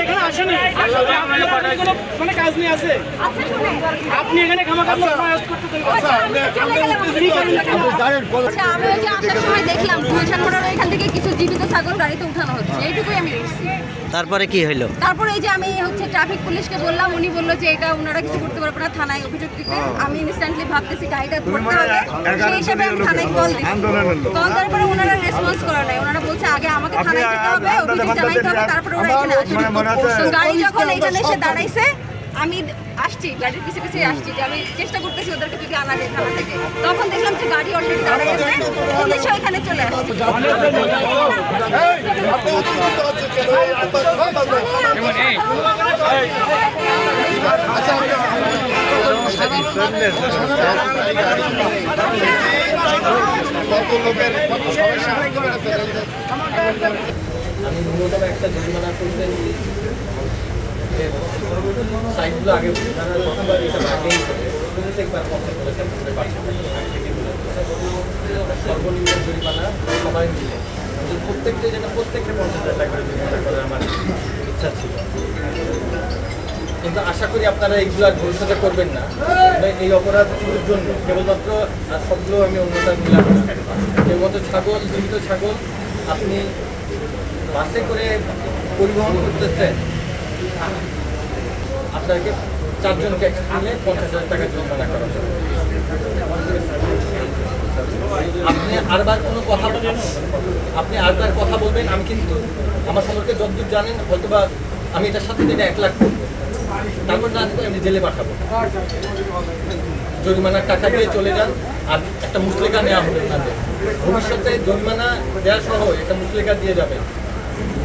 এখানে আসেনি, মানে কাজ নিয়ে আসে। আপনি এখানে আমি ওই যে আসার সময় দেখলাম গুলশান মোড়ের এখান থেকে কিছু জীবিত ছাগল গাড়িতে উঠানো হচ্ছে, এইটুকুই আমি দেখছি। তারপরে কি হইলো? তারপরে এই যে আমি ট্রাফিক পুলিশকে বললাম, উনি বললো যে এটা ওনারা কিছু করতে পারবে না, থানায় অভিযোগ দিতে। আমি ইনস্ট্যান্টলি ভাবতেছি গাড়িটা ধরতে হবে, সেই হিসাবে আমি থানায় কল দিচ্ছি। কল দেওয়ার পরে ওনারা রেসপন্স করা নাই। ওনারা বলছে আগে আমাকে থানায় যেতে হবে, অভিযোগ জানাইতে হবে, তারপরে ওরা এখানে আসবে। তো গাড়ি যখন এখানে এসে দাঁড়াইছে, আমি আসছি গাড়ির পিছিয়ে পিছিয়ে আসছি, যে আমি চেষ্টা করতেছি ওদেরকে যদি আনা যায় থানা থেকে। তখন দেখলাম যে গাড়ি অলরেডি দাঁড়াই আছে, পুলিশও এখানে চলে আসছে। আমি ন্যূনতম একটা জরিমানা করতে সাইটগুলো আগে প্রথমবার এটা বার্গেন করে প্রত্যেকবার পঞ্চাশ করেছে সর্বনিম্ন জরিমানা সবাই মিলে প্রত্যেকটা যেটা প্রত্যেকটা 50,000 টাকা করে জরিমানা করার আমার ইচ্ছা ছিল, কিন্তু আশা করি আপনারা এইগুলো আর ভবিষ্যতে করবেন না। এই অপরাধগুলোর জন্য কেবলমাত্র সবগুলো আমি অন্যটা মিলাম না। কেবলমাত্র ছাগল, জীবিত ছাগল আপনি বাসে করে পরিবহন করতেছেন, আপনাকে 4 জনকে একসঙ্গে 50,000 টাকা জরিমানা করা হবে। আপনি আরবার কোনো কথা বলবেন, আপনি আরবার কথা বলবেন, আমি কিন্তু আমার সম্পর্কে যতদূর জানেন হয়তোবা আমি এটার সাথে দিনে 1 লাখ করবো, তারপর না আমি জেলে পাঠাবো। জরিমানার টাকা দিয়ে চলে যান, আর একটা মুচলেখা নেওয়া হবে আপনাদের। ভবিষ্যতে জরিমানা দেওয়া সহ একটা মুচলেখা দিয়ে যাবে।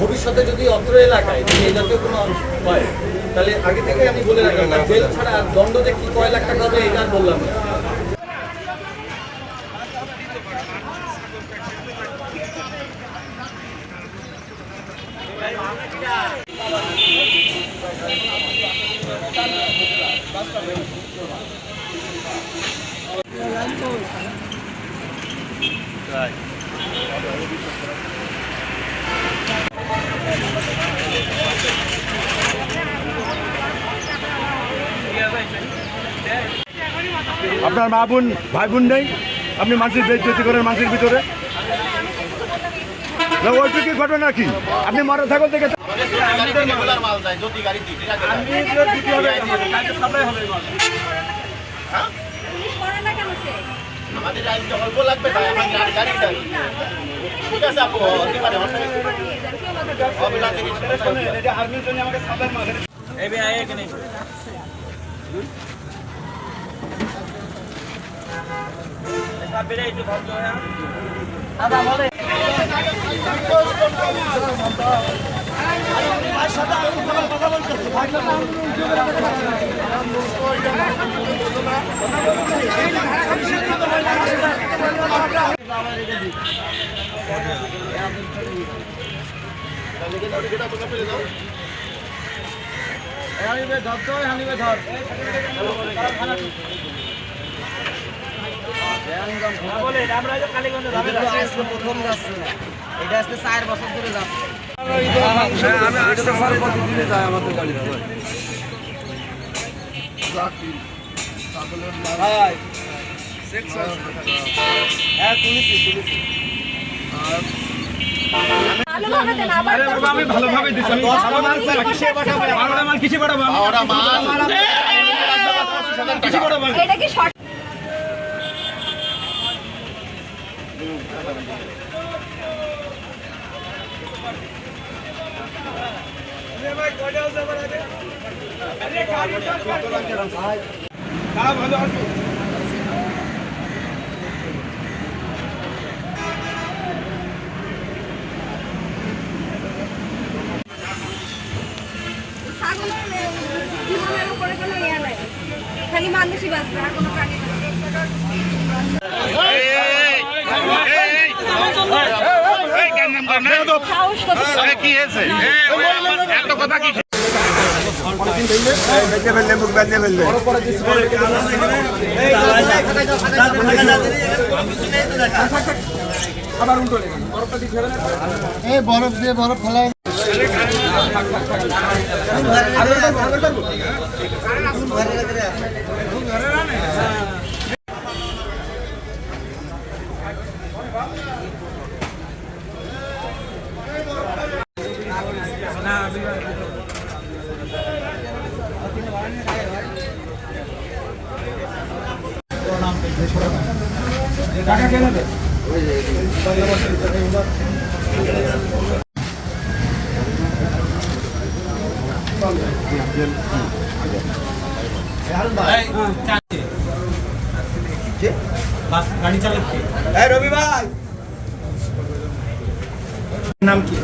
ভবিষ্যতে যদি অত্র এলাকায় যদি এই জাতীয় কোনো হয়, তাহলে আগে থেকে আমি বলে রাখলাম না, জেল ছাড়া আর দণ্ড যে কি কয় লাখ টাকা হবে এটা আর বললাম না। আপনার মা বোন ভাই বোন নেই, আপনি মানুষের বেজ্জতি করেন মানুষের ভিতরে। ওইটুকু ঘটনা কি আপনি মারা ছাগল থেকে প্রথম যাচ্ছে না, এটা আজকে 4 বছর ধরে যাচ্ছে। আমি আসতে পারবো প্রতিদিনে যাই আমাদের গাড়ি আমি ভালোভাবে দিচ্ছি। কিসে পাঠাবো? এটা কি শর্ট? জীবনের উপরে কোনো ইয়ে নাই, খালি মানুষই বাঁচবে, আর কোনো প্রাণী কি হয়েছে এত কথা কি বরফ দিয়ে বরফ ফেলা গাড়ি চালক কে? রবি ভাই নাম কি?